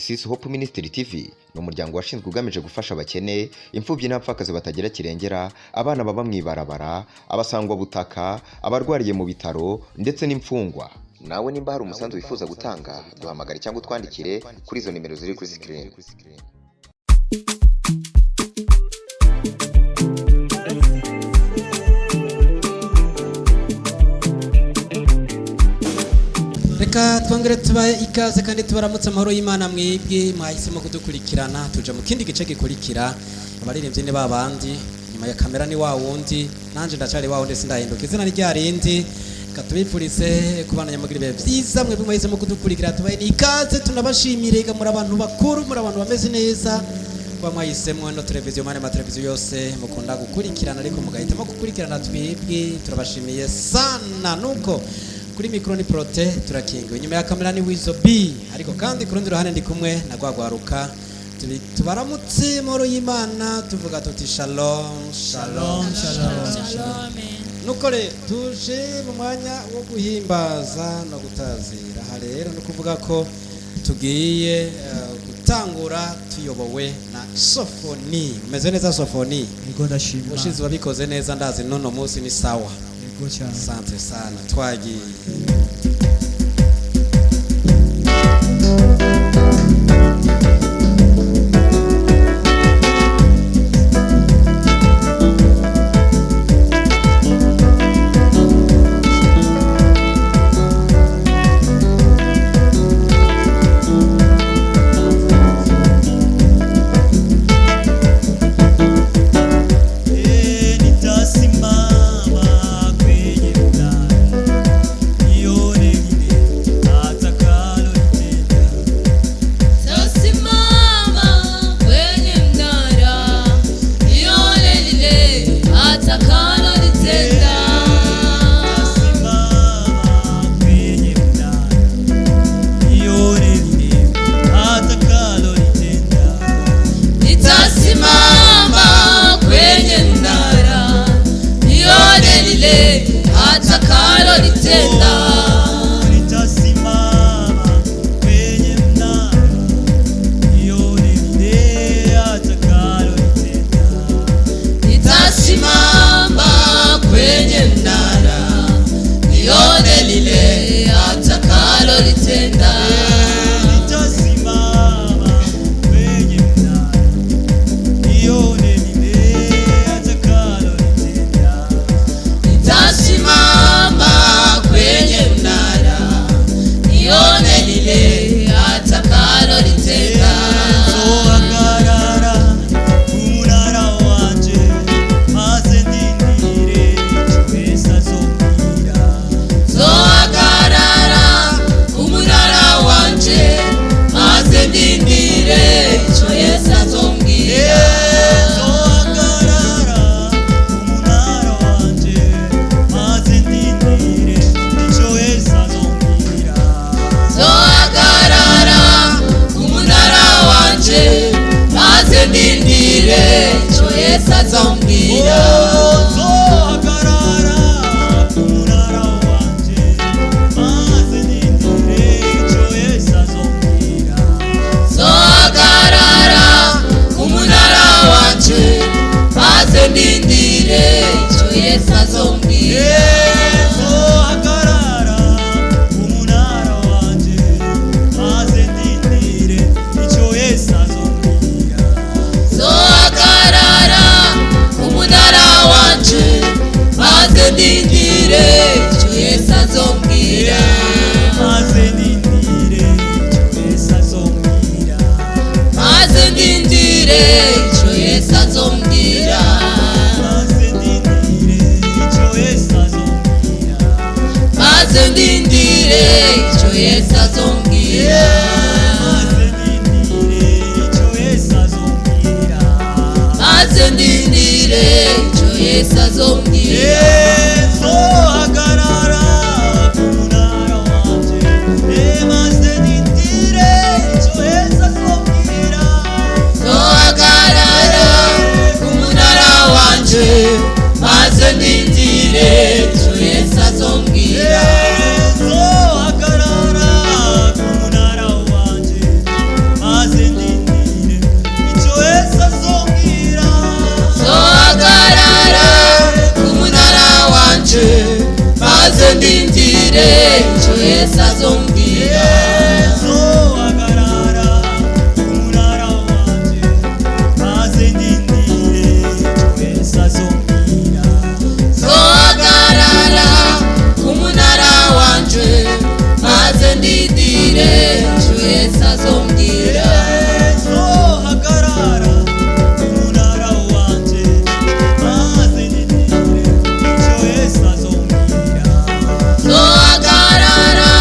Genesis Hope Ministry TV ni umuryango washinzwe ugamije gufasha abakene, imfubyi n'abapfakazi batagira kirengera, abana baba mwibarabara, abasangwa butaka, abarwariye mu bitaro ndetse n'imfungwa. Nawe nimba hari umusanzu wifuza gutanga, duhamagare cyangwa utwandikire kuri izo nimero ziri kuri screen. Reka twongere tubaye ikaze kandi tubaramutse amahoro y'Imana mwebwe mwahisemo kudukurikirana. Tuja mu kindi gice gikurikira, abaririmbyi ni babandi, nyuma ya kamera ni wa wundi, nanje ndacari wa wundi sindahinduka. Izina ni ryarindi. Katubipfurise kubana nyamugire byiza mwebwe mwahisemo kudukurikira. Tubaye ikaze, tunabashimire muri abantu bakuru, muri abantu bameze neza, kwa mwahisemo no televiziyo mane ma televiziyo yose mukunda gukurikirana, ariko mugahitamo gukurikirana twebwe turabashimiye sana. Nuko kuri mikro ni Prote turakingiwe, nyuma ya kamera ni Wizo B, ariko kandi kurundi ruhande ndi kumwe na Gwagwaruka. Tubaramutse moro y'Imana, tuvuga tuti shalom shalom shalom. Nuko re tuje mu mwanya wo guhimbaza no gutazira. Aha rero no kuvuga ko tugiye gutangura tuyobowe na Sofoni. Umeze neza Sofoni? Niko ndashima. Ushize wabikoze neza, ndazi nono munsi ni sawa. Asante sana, twagiye. Yesu azombwira. Zohagarara umunara wanje maze ndindire ico Yesu azombwira. Zohagarara umunara wanje maze ndindire ico Yesu azombwira. Zohagarara umunara wanje maze ndindire ico Yesu azombwira. Zohagarara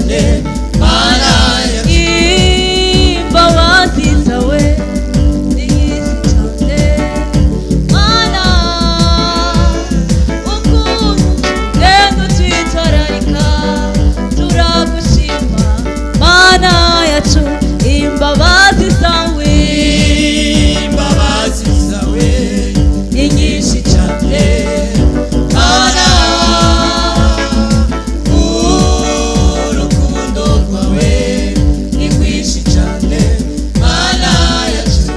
cyane mana yacu imbabazi zawe ni nyinshi cyane mana ukuntu rero twitwararika turagushima mana yacu imbabazi zawe ni nyinshi cyane mana urukundo rwawe ni rwinshi cyane mana yacu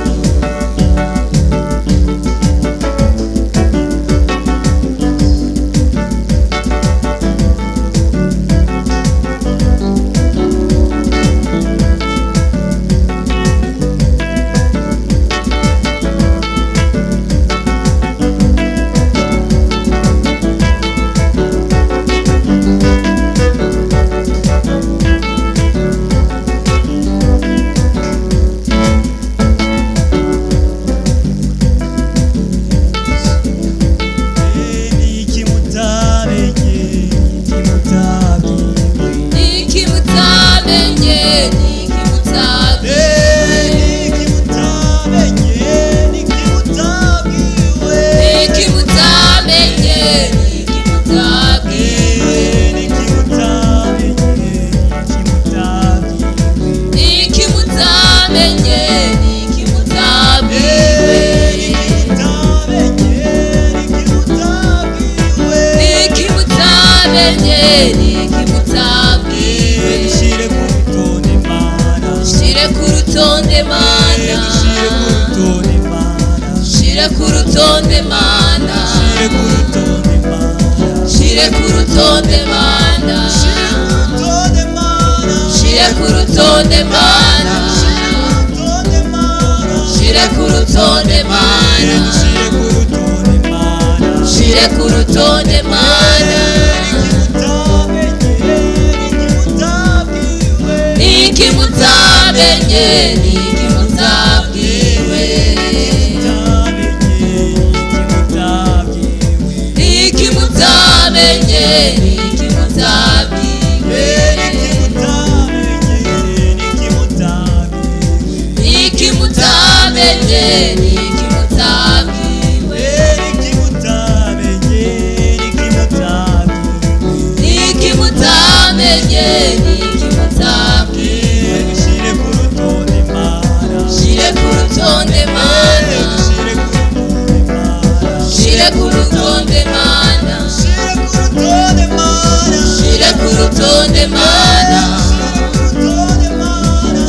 Shire ku rutonde mana shire ku rutonde mana shire ku rutonde mana shire ku rutonde mana shire ku rutonde mana niki mutamenye niki mutabwiwe niki mutamenye niki mutabwiwe niki mutamenye niki mutabwiwe niki mutamenye niki mutabwiwe shire ku rutonde mana shire ku rutonde mana shire ku rutonde mana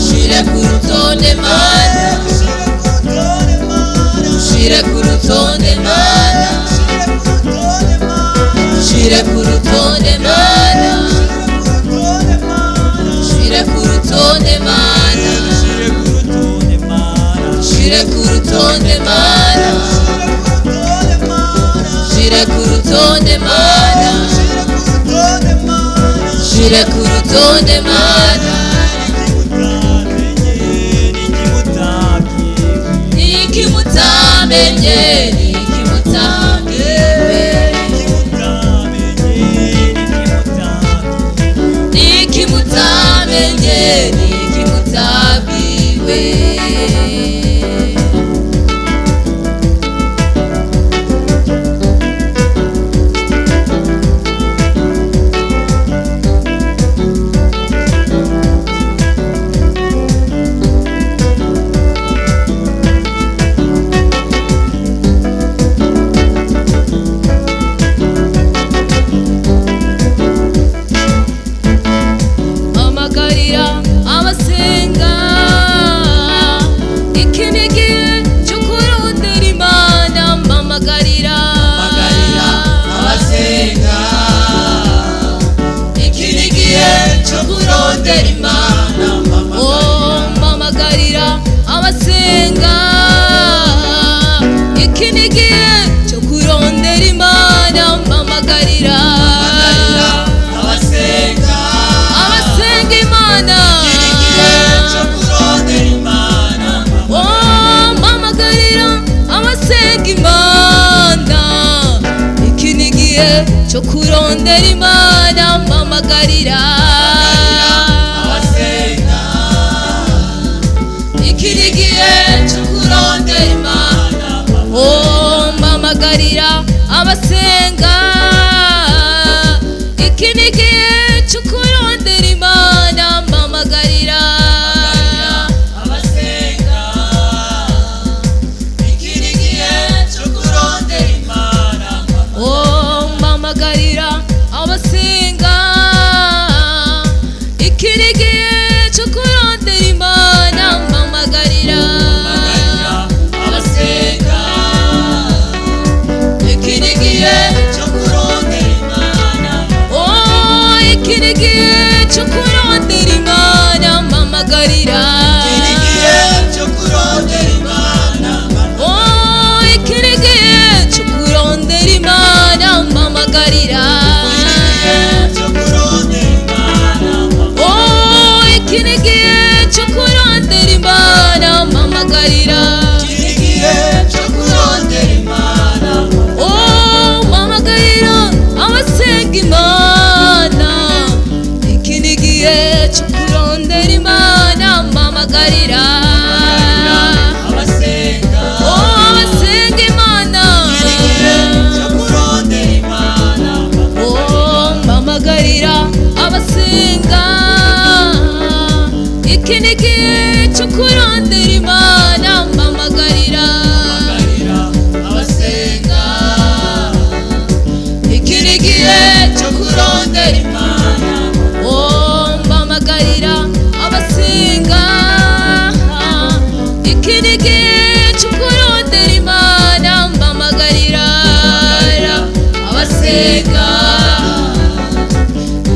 shire ku rutonde mana shire ku rutonde mana shire ku rutonde mana shire ku rutonde mana shire ku rutonde mana shire ku rutonde mana shire ku rutonde mana niki mutamenye niki mutabwiwe niki mutamenye niki mutabwiwe amagarira abasenga ikinigi cyo kurondera imana mamagarira abasenga ikinigi cyo kurondera imana mamagarira abasenga ikinigi cyo kurondera imana mamagarira abasenga imana mamagarira abasenga imana iki ni igihe cyo kurondera imana mamagarira mpamagarira abasenga iki ni igihe cyo kurondera imana mpamagarira abasenga iki ni igihe cyo kurondera imana oh mpamagarira abasenga iki ni igihe cyo kurondera imana mpamagarira abasenga iki ni igihe cyo kurondera imana oh iki ni igihe cyo kurondera imana mpamagarira iki ni igihe cyo kurondera imana oh iki ni igihe cyo kurondera imana mpamagarira cyo kurondera imana oh iki ni igihe cyo kurondera imana mpamagarira iki ni igihe cyo kurondera imana oh mpamagarira abasenga imana iki ni igihe cyo kurondera imana mpamagarira abasenga oh abasenga imana iki ni igihe cyo kurondera imana oh mpamagarira abasenga iki ni igihe cyo kurondera imana mpamagarira abasenga iki ni igihe cyo kurondera imana oh mpamagarira abasenga iki ni igihe cyo kurondera imana mpamagarira abasenga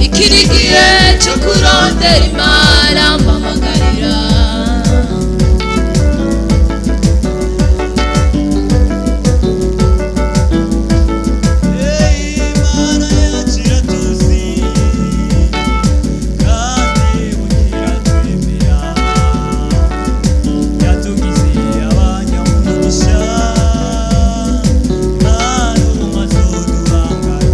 iki ni igihe cyo kurondera imana mpamagarira imana yacu iratuzi kandi bugira twemera yatugize abanyamugisha nta n'umwe azoduhangara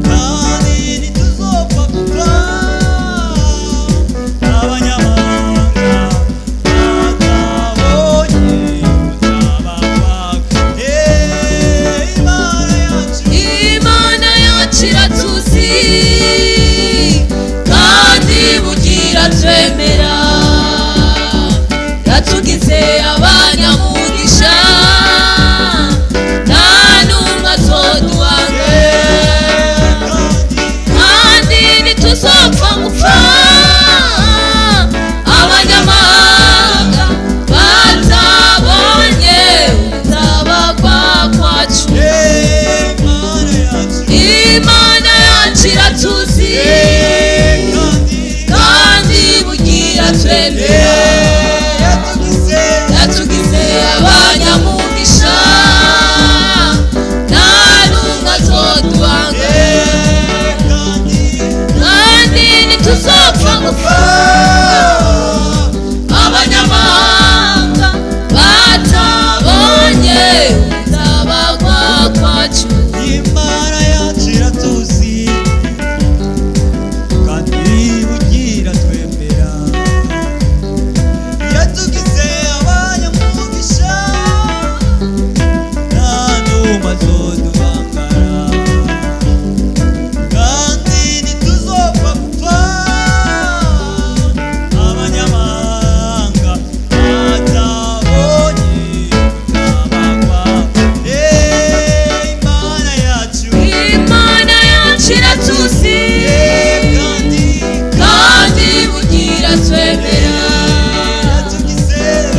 kandi ntituzopfa gupfa abanyamahanga batabonye ubutabakwaka imana yacu iratuzi kandi bugira twemera yatugize abanyamugisha nta n'umwe azoduhanga kandi ntituzopfa gupfa abanyamahanga batabonye ubutabarwa kwacu imana yacu iratuzi kandi bugira twemera yatugize abanyamugisha nta n'umwe azoduhanga kandi ntituzopfa gupfa abanyamahanga batabonye ubutabarwa kwacu imana yacu iratuzi kandi bugira twemera yatugize abanyamugisha nta n'umwe azoduhangara kandi ntituzopfa gupfa abanyamahanga batabonye ubutabarwa imana yacu imana yacu iratuzi kandi bugira twemera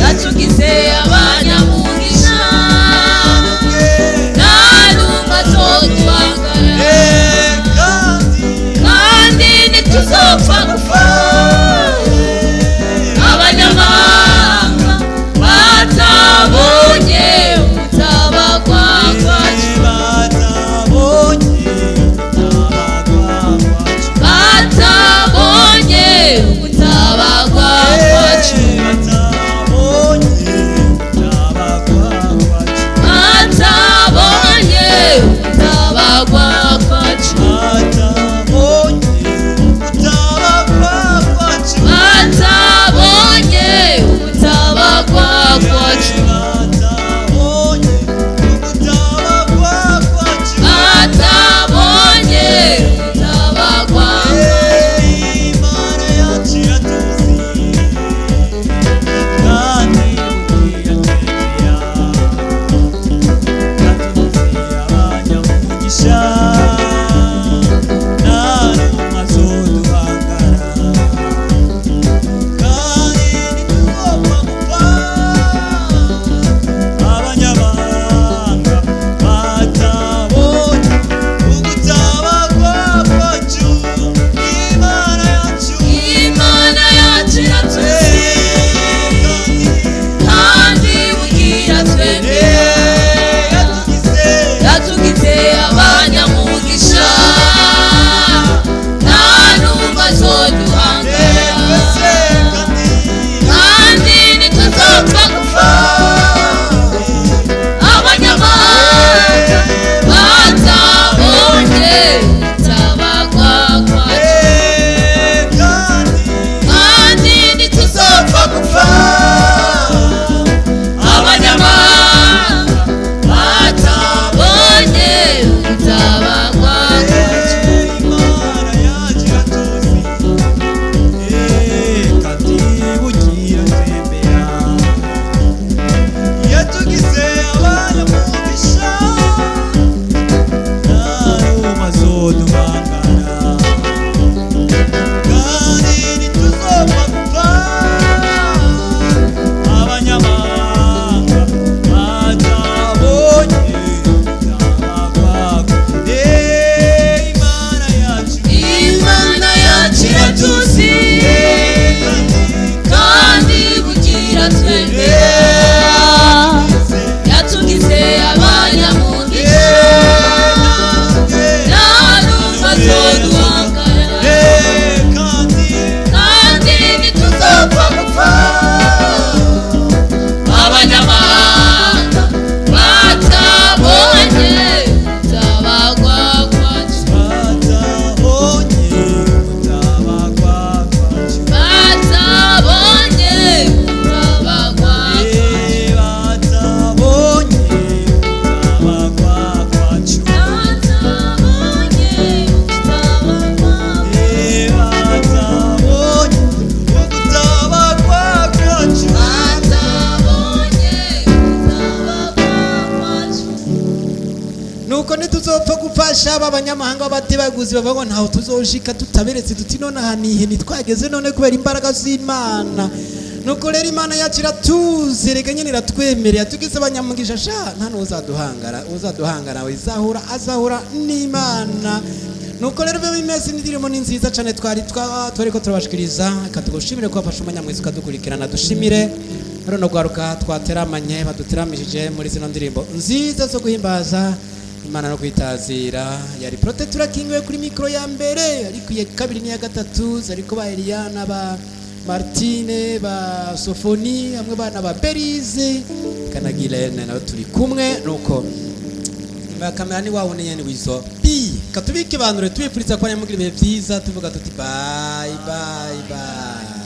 yatugize abanyamugisha nta n'umwe azoduhangara kandi ntituzopfa gupfa abanyamahanga batabonye ubutabarwa kwacu batabonye ubutabarwa kwacu batabonye ubutabarwa kwacu batabonye ubutabarwa shaba abanyamahanga b'abatebaguzi bavuga ngo ntaho tuzoshika tutaberetse tuti none hanihe nitwageze none kubera imbaraga z'Imana. Nuko rero Imana yacu iratuzi rega nyene iratwemerera tugize abanyamugisha sha nta uzaduhangara we azahura n'Imana. Nuko rero bimeze n'indirimo ni nziza cyane twariko turabashikiriza katugushimire ko bafasha umunyamwezi ukadukurikirana dushimire rero gwaruka twateramanye baduteramishije muri zino ndirimbo nziza zo guhimbaza Imana no kwitazira. Yari Protector Kingiwe kuri mikro ya mbere ariko ya kabiri n'iya gatatu zariko ba Eliana ba Martine ba Sofoni amwe bana ba Berize kana Gilene nawe turi kumwe. Nuko kamera ni wawe nyene wizo bi katubike banure tubipfuriza kwa nyamugira ibihe byiza tuvuga tuti bye bye bye.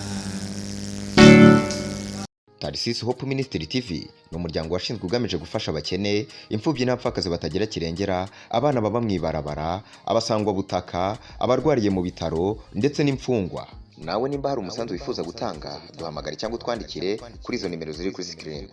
Tarisisi Hope Ministry TV ni umuryango washinzwe ugamije gufasha abakene, imfubyi n'abapfakazi batagira kirengera, abana baba mwibarabara, abasangwa butaka, abarwariye mu bitaro ndetse n'imfungwa. Nawe nimba hari umusanzu wifuza gutanga duhamagare cyangwa utwandikire kuri izo nimero ziri kuri screen.